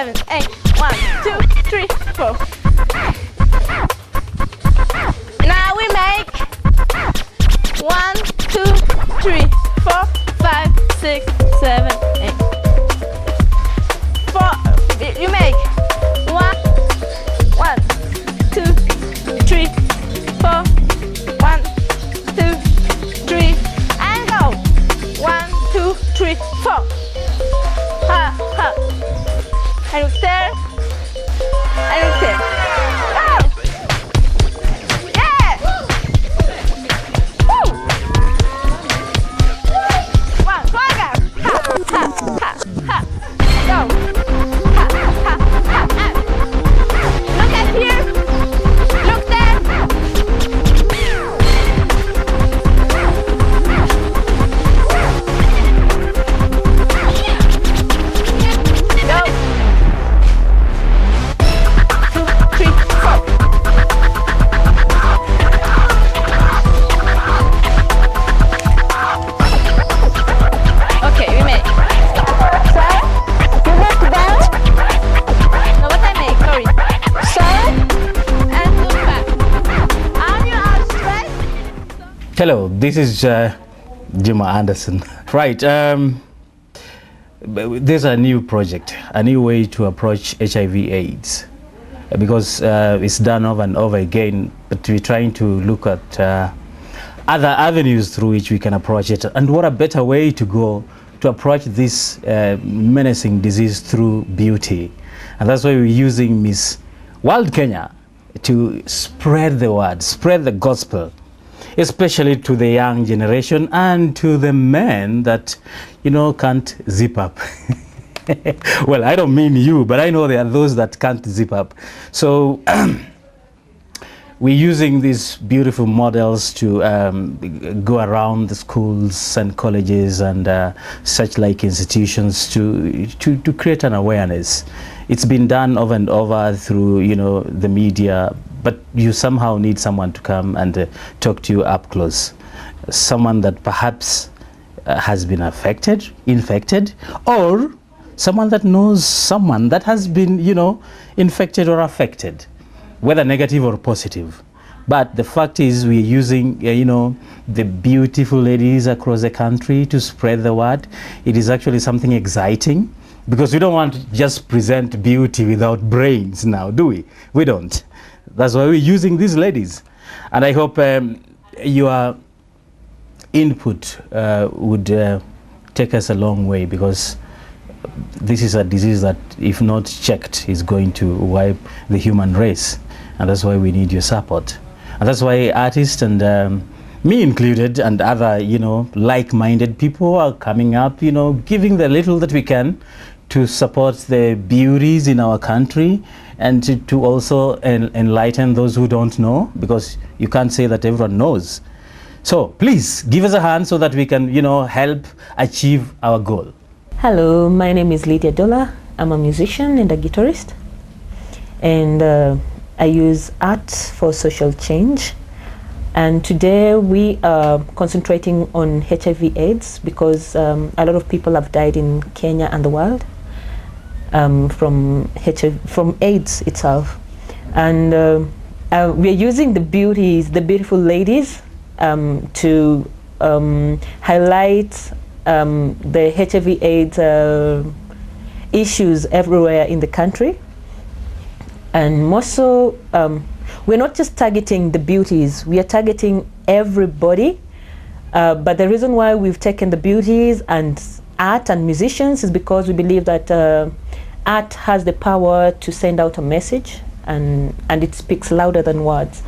7, 8. 1, 2, 3, 4. Now we make 1, 2, 3, 4, 5, 6, 7, 8. 4. You make 1, 2, 3, 4. 1, 2, 3, and go. 1, 2, 3, 4. Ha ha. And you stare. And you stare. Go. Yeah. Woo. 1, stronger. Ha ha ha ha. Go. Ha ha ha. And look at here. Look there. Go. 2, 3, 4. Okay, we make. So, you look down. No, what I make, sorry. So, and look back. Arm your arms straight. Hello, this is Juma Anderson. Right, there's a new project, a new way to approach HIV/AIDS, because it's done over and over again, but we're trying to look at other avenues through which we can approach it. And what a better way to go to approach this menacing disease through beauty. And that's why we're using Miss World Kenya to spread the word, spread the gospel, especially to the young generation and to the men that, you know, can't zip up. Well, I don't mean you, but I know there are those that can't zip up. So we're using these beautiful models to go around the schools and colleges and such like institutions to create an awareness. It's been done over and over through, you know, the media, but you somehow need someone to come and talk to you up close. Someone that perhaps has been infected, or someone that knows someone that has been, you know, infected or affected, whether negative or positive. But the fact is we're using, you know, the beautiful ladies across the country to spread the word. It is actually something exciting, because we don't want to just present beauty without brains now, do we? We don't. That's why we're using these ladies. And I hope your input would take us a long way, because this is a disease that, if not checked, is going to wipe the human race. And that's why we need your support. And that's why artists and me included and other, you know, like-minded people are coming up, you know, giving the little that we can to support the beauties in our country, and to also enlighten those who don't know, because you can't say that everyone knows. So please give us a hand so that we can, you know, help achieve our goal. Hello, my name is Lydia Dola. I'm a musician and a guitarist, and I use art for social change. And today we are concentrating on HIV/AIDS, because a lot of people have died in Kenya and the world from AIDS itself. And we are using the beautiful ladies to highlight the HIV/AIDS issues everywhere in the country. And more so, we're not just targeting the beauties, we are targeting everybody. But the reason why we've taken the beauties and art and musicians is because we believe that art has the power to send out a message, and it speaks louder than words.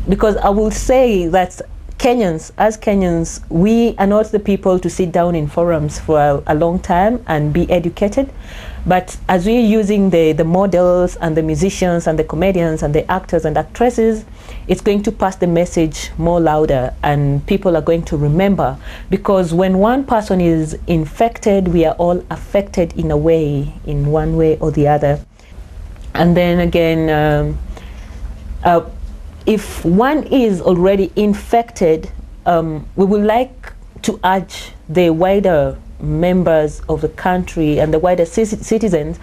Because I will say that as Kenyans, we are not the people to sit down in forums for a long time and be educated. But as we're using the models and the musicians and the comedians and the actors and actresses, it's going to pass the message more louder, and people are going to remember. Because when one person is infected, we are all affected in a way, in one way or the other. And then again, if one is already infected, we would like to urge the wider members of the country and the wider citizens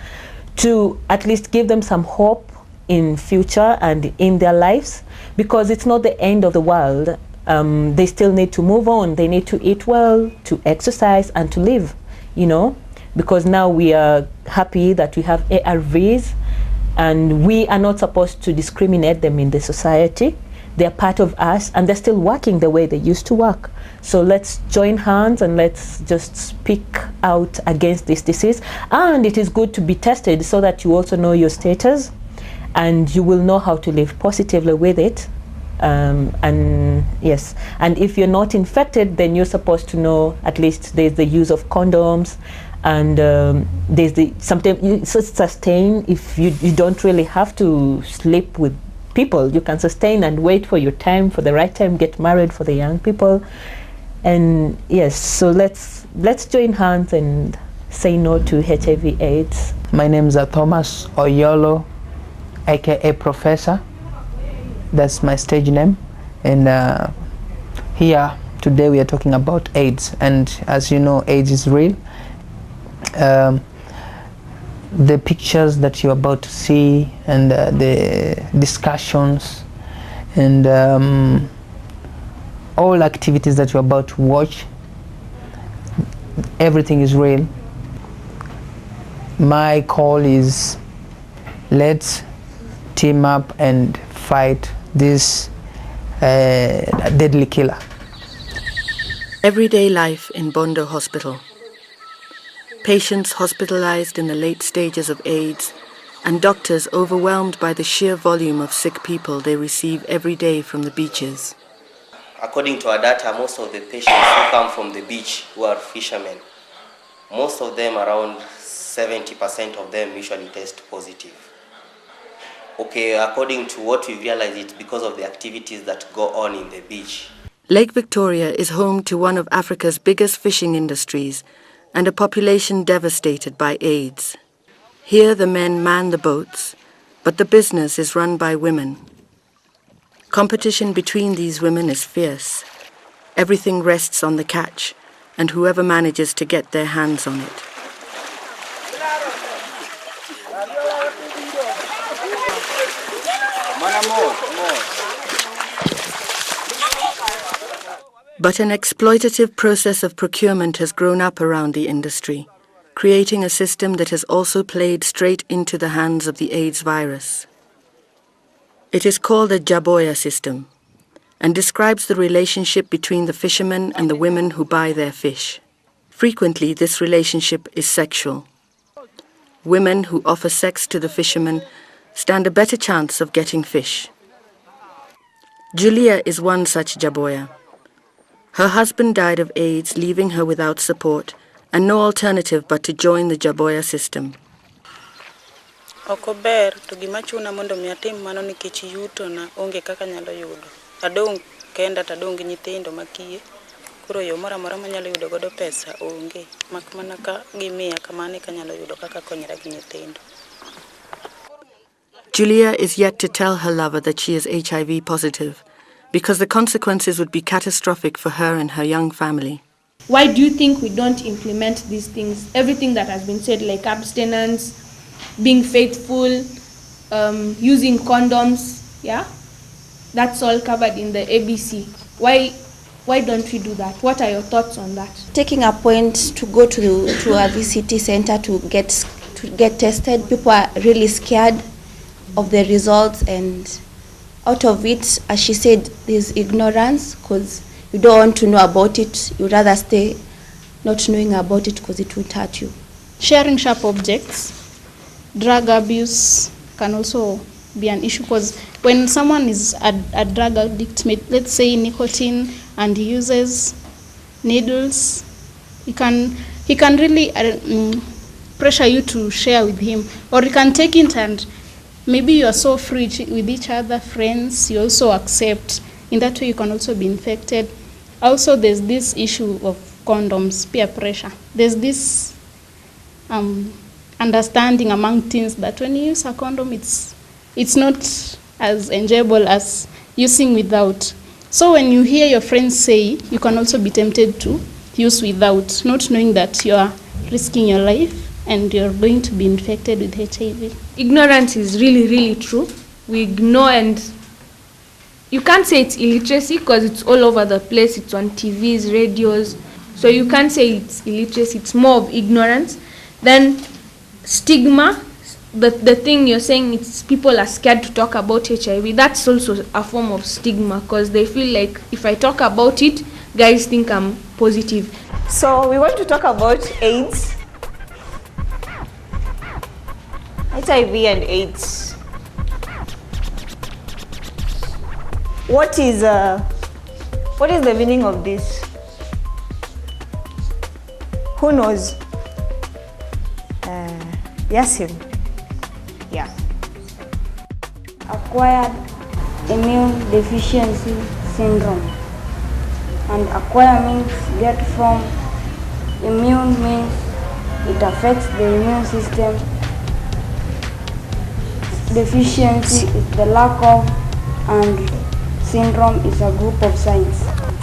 to at least give them some hope in future and in their lives, because it's not the end of the world. They still need to move on. They need to eat well, to exercise, and to live, you know, because now we are happy that we have ARVs, and we are not supposed to discriminate them in the society. They're part of us, and they're still working the way they used to work. So let's join hands and let's just speak out against this disease. And it is good to be tested so that you also know your status, and you will know how to live positively with it. And yes, and if you're not infected, then you're supposed to know at least there's the use of condoms, and there's the sometimes you sustain. If you don't really have to sleep with people, you can sustain and wait for your time, for the right time, get married for the young people. And yes, so let's join hands and say no to HIV AIDS. My name is Thomas Oyolo, aka Professor. That's my stage name. And here today we are talking about AIDS, and as you know, AIDS is real. The pictures that you're about to see, and the discussions, and all activities that you're about to watch, everything is real. My call is, let's team up and fight this deadly killer. Everyday life in Bondo Hospital. Patients hospitalized in the late stages of AIDS, and doctors overwhelmed by the sheer volume of sick people they receive every day from the beaches. According to our data, most of the patients who come from the beach who are fishermen, most of them, around 70% of them, usually test positive. Okay, according to what we realized, it's because of the activities that go on in the beach. Lake Victoria is home to one of Africa's biggest fishing industries and a population devastated by AIDS. Here the men man the boats, but the business is run by women. Competition between these women is fierce. Everything rests on the catch and whoever manages to get their hands on it. But an exploitative process of procurement has grown up around the industry, creating a system that has also played straight into the hands of the AIDS virus. It is called the Jaboya system and describes the relationship between the fishermen and the women who buy their fish. Frequently, this relationship is sexual. Women who offer sex to the fishermen stand a better chance of getting fish. Julia is one such Jaboya. Her husband died of AIDS, leaving her without support and no alternative but to join the Jaboya system. Okober to gimachuna mondo miatim mano nikech yuto na onge kaka nyalo yudo. Adong kenda tadong nyithindo makie. Kuro yo mora mora manyalo yudo godo pesa onge. Mak mana ka gimiya kamane kanyalo yudo kaka konyra gi nyithindo. Julia is yet to tell her lover that she is HIV positive, because the consequences would be catastrophic for her and her young family. Why do you think we don't implement these things? Everything that has been said, like abstinence, being faithful, using condoms, yeah? That's all covered in the ABC. Why don't we do that? What are your thoughts on that? Taking a point to go to a VCT center to get tested, people are really scared of the results, and out of it, as she said, there's ignorance because you don't want to know about it. You'd rather stay not knowing about it because it will hurt you. Sharing sharp objects, drug abuse can also be an issue, because when someone is a drug addict, let's say nicotine, and he uses needles, he can really pressure you to share with him, or you can take it and maybe you are so free with each other, friends, you also accept. In that way, you can also be infected. Also, there's this issue of condoms, peer pressure. There's this understanding among teens that when you use a condom, it's not as enjoyable as using without. So when you hear your friends say, you can also be tempted to use without, not knowing that you are risking your life and you're going to be infected with HIV. Ignorance is really, really true. We ignore, and you can't say it's illiteracy because it's all over the place. It's on TVs, radios. So you can't say it's illiteracy. It's more of ignorance. Then stigma, the thing you're saying, it's people are scared to talk about HIV. That's also a form of stigma because they feel like if I talk about it, guys think I'm positive. So we want to talk about AIDS. HIV and AIDS. What is the meaning of this? Who knows? Yasim. Yeah. Acquired immune deficiency syndrome. And acquire means get from, immune means it affects the immune system, deficiency is the lack of, and syndrome is a group of signs.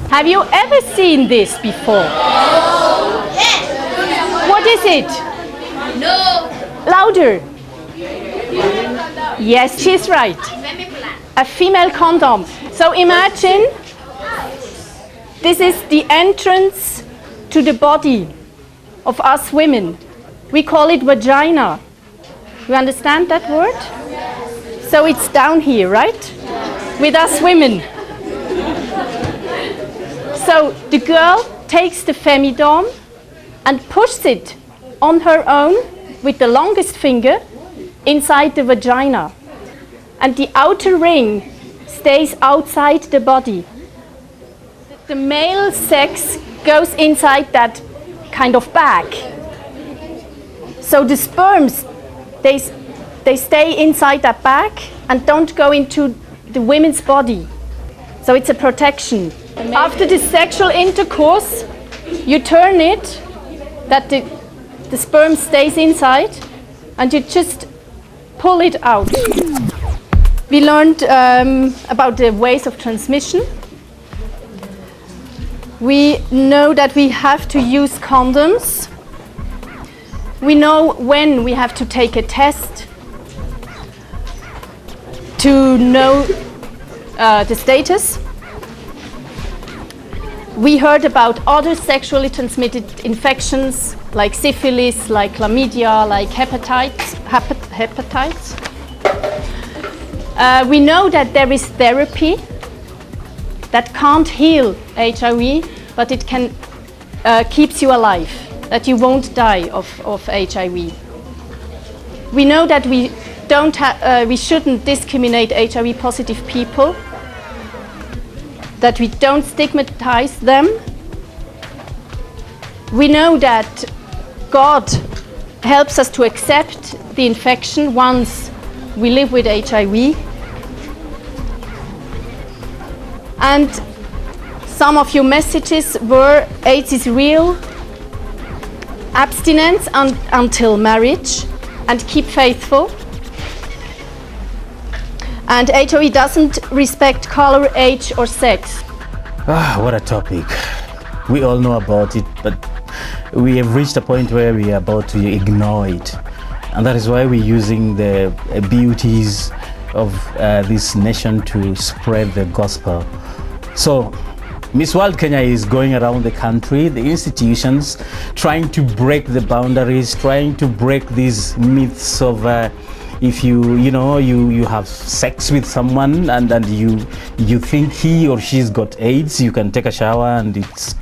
Have you ever seen this before? Yes. What is it? No. Louder. Yes, she's right. A female condom. So imagine this is the entrance to the body of us women. We call it vagina. You understand that word? So it's down here, right? With us women. So the girl takes the femidom and pushes it on her own with the longest finger inside the vagina. And the outer ring stays outside the body. The male sex goes inside that kind of bag. So the sperms, they stay inside that bag and don't go into the women's body. So it's a protection. After the sexual intercourse, you turn it, that the sperm stays inside, and you just pull it out. We learned about the ways of transmission. We know that we have to use condoms. We know when we have to take a test to know the status. We heard about other sexually transmitted infections like syphilis, like chlamydia, like hepatitis. We know that there is therapy that can't heal HIV, but it can keeps you alive, that you won't die of HIV. We know that we shouldn't discriminate HIV positive people, that we don't stigmatize them. We know that God helps us to accept the infection once we live with HIV. And some of your messages were AIDS is real, abstinence until marriage, and keep faithful. And HIV doesn't respect color, age, or sex. What a topic. We all know about it, but we have reached a point where we are about to ignore it. And that is why we're using the beauties of this nation to spread the gospel. So, Miss World Kenya is going around the country, the institutions, trying to break the boundaries, trying to break these myths of if you have sex with someone and you think he or she's got AIDS, you can take a shower and it's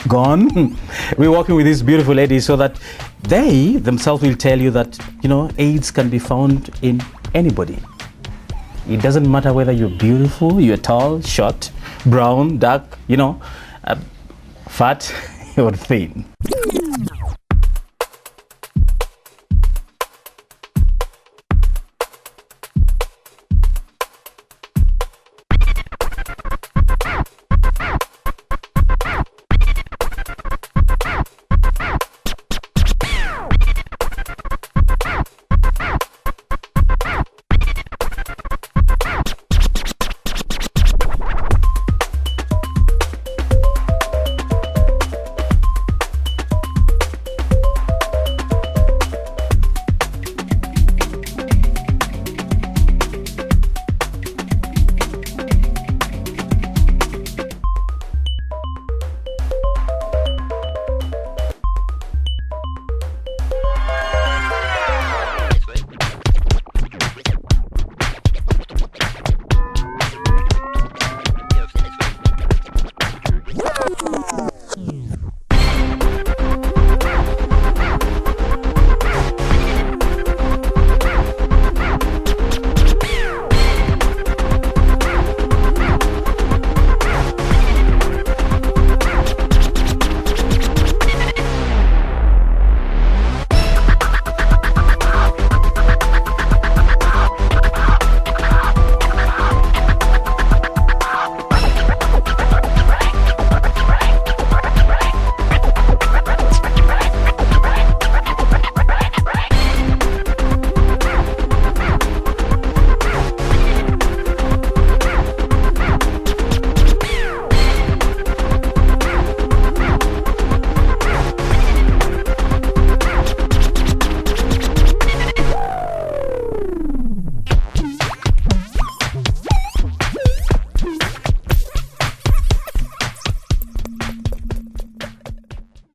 gone. We're working with these beautiful ladies so that they themselves will tell you that AIDS can be found in anybody. It doesn't matter whether you're beautiful, you're tall, short, brown, dark, fat or thin.